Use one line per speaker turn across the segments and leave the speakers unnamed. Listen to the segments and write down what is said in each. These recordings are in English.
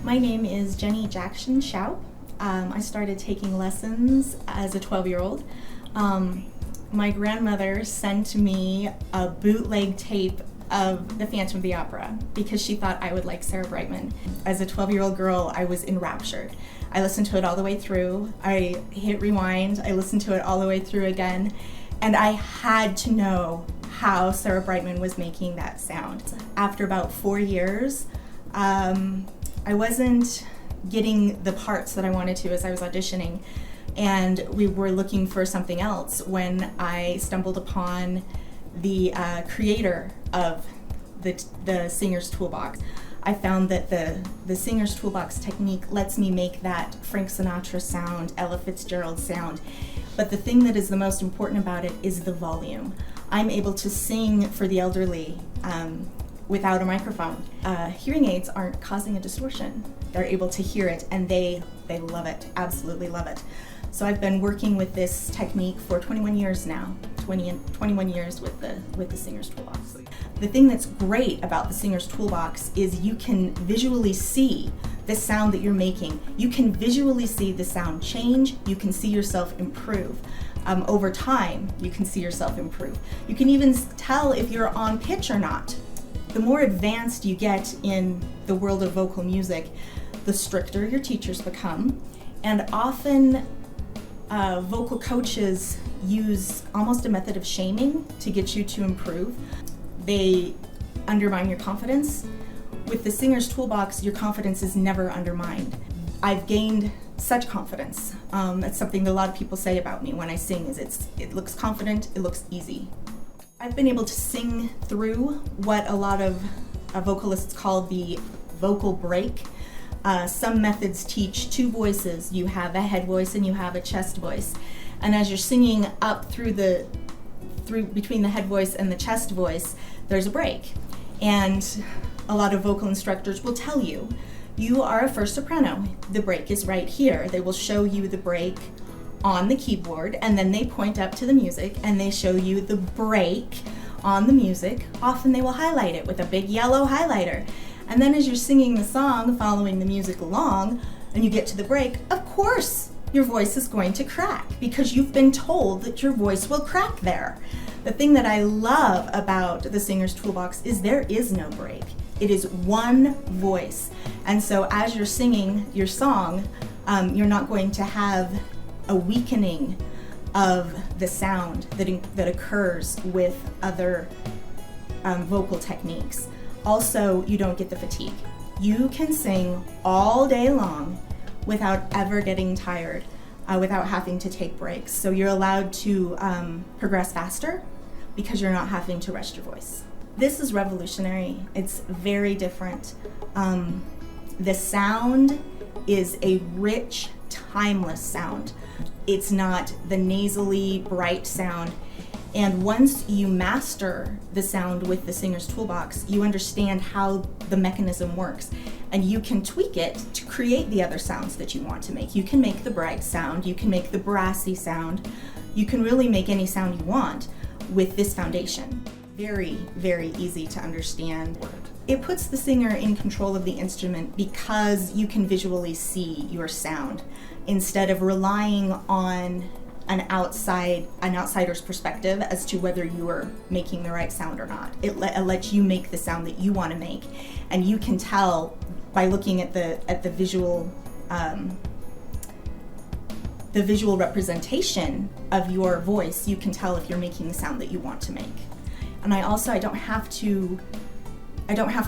My name is Jenny Jackson Schaupp. I started taking lessons as a 12-year-old. My grandmother sent me a bootleg tape of the Phantom of the Opera because she thought I would like Sarah Brightman. As a 12-year-old girl, I was enraptured. I listened to it all the way through. I hit rewind. I listened to it all the way through again. And I had to know how Sarah Brightman was making that sound. After about 4 years, I wasn't getting the parts that I wanted to as I was auditioning, and we were looking for something else when I stumbled upon the creator of the Singers Toolbox. I found that the Singers Toolbox technique lets me make that Frank Sinatra sound, Ella Fitzgerald sound, but the thing that is the most important about it is the volume. I'm able to sing for the elderly without a microphone. Hearing aids aren't causing a distortion. They're able to hear it, and they love it, absolutely love it. So I've been working with this technique for 21 years now, 21 years with the Singers Toolbox. The thing that's great about the Singers Toolbox is you can visually see the sound that you're making. You can visually see the sound change. You can see yourself improve. Over time, you can see yourself improve. You can even tell if you're on pitch or not. The more advanced you get in the world of vocal music, the stricter your teachers become, and often vocal coaches use almost a method of shaming to get you to improve. They undermine your confidence. With the Singers Toolbox, your confidence is never undermined. I've gained such confidence. That's something that a lot of people say about me when I sing, is it looks confident, it looks easy. I've been able to sing through what a lot of vocalists call the vocal break. Some methods teach two voices. You have a head voice and you have a chest voice. And as you're singing up through between the head voice and the chest voice, there's a break. And a lot of vocal instructors will tell you, you are a first soprano. The break is right here. They will show you the break on the keyboard, and then they point up to the music and they show you the break on the music. Often they will highlight it with a big yellow highlighter. And then as you're singing the song, following the music along, and you get to the break, of course your voice is going to crack because you've been told that your voice will crack there. The thing that I love about the Singers Toolbox is there is no break. It is one voice. And so as you're singing your song, you're not going to have a weakening of the sound that occurs with other vocal techniques. Also, you don't get the fatigue. You can sing all day long without ever getting tired, without having to take breaks. So you're allowed to progress faster because you're not having to rest your voice. This is revolutionary. It's very different. The sound is a rich, timeless sound. It's not the nasally, bright sound. And once you master the sound with the Singers Toolbox, you understand how the mechanism works. And you can tweak it to create the other sounds that you want to make. You can make the bright sound, you can make the brassy sound. You can really make any sound you want with this foundation. Very, very easy to understand. It puts the singer in control of the instrument because you can visually see your sound instead of relying on an outsider's perspective as to whether you are making the right sound or not. It lets you make the sound that you want to make, and you can tell by looking at the visual representation of your voice. You can tell if you're making the sound that you want to make. And I don't have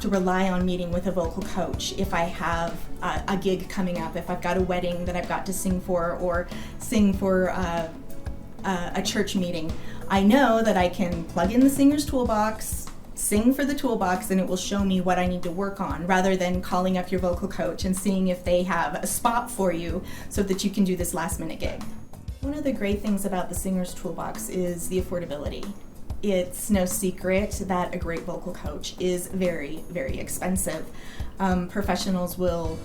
to rely on meeting with a vocal coach if I have a gig coming up, if I've got a wedding that I've got to sing for, or sing for a church meeting. I know that I can plug in the Singers Toolbox, sing for the toolbox, and it will show me what I need to work on, rather than calling up your vocal coach and seeing if they have a spot for you so that you can do this last-minute gig. One of the great things about the Singers Toolbox is the affordability. It's no secret that a great vocal coach is very, very expensive. Professionals will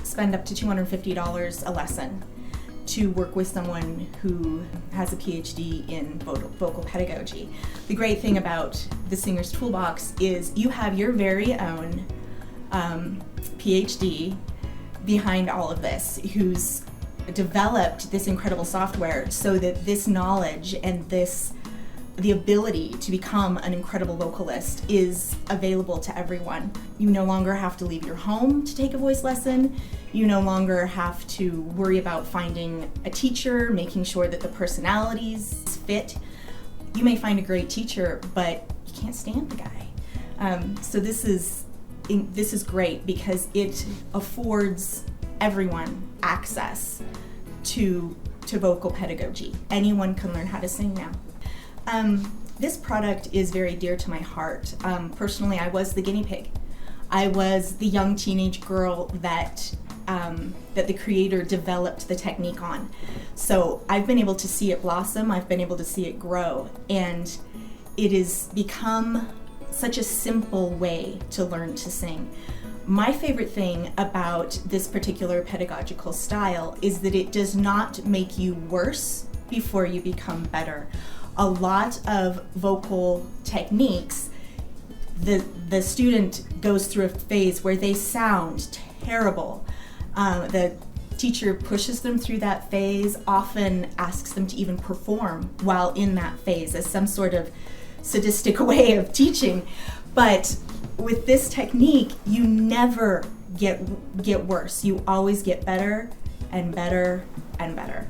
spend up to $250 a lesson to work with someone who has a PhD in vocal pedagogy. The great thing about the Singers Toolbox is you have your very own PhD behind all of this, who's developed this incredible software so that this knowledge and the ability to become an incredible vocalist is available to everyone. You no longer have to leave your home to take a voice lesson. You no longer have to worry about finding a teacher, making sure that the personalities fit. You may find a great teacher, but you can't stand the guy. So this is great because it affords everyone access to vocal pedagogy. Anyone can learn how to sing now. This product is very dear to my heart. Personally, I was the guinea pig. I was the young teenage girl that the creator developed the technique on. So I've been able to see it blossom, I've been able to see it grow, and it has become such a simple way to learn to sing. My favorite thing about this particular pedagogical style is that it does not make you worse before you become better. A lot of vocal techniques, the student goes through a phase where they sound terrible. The teacher pushes them through that phase, often asks them to even perform while in that phase as some sort of sadistic way of teaching. But with this technique, you never get worse. You always get better and better and better.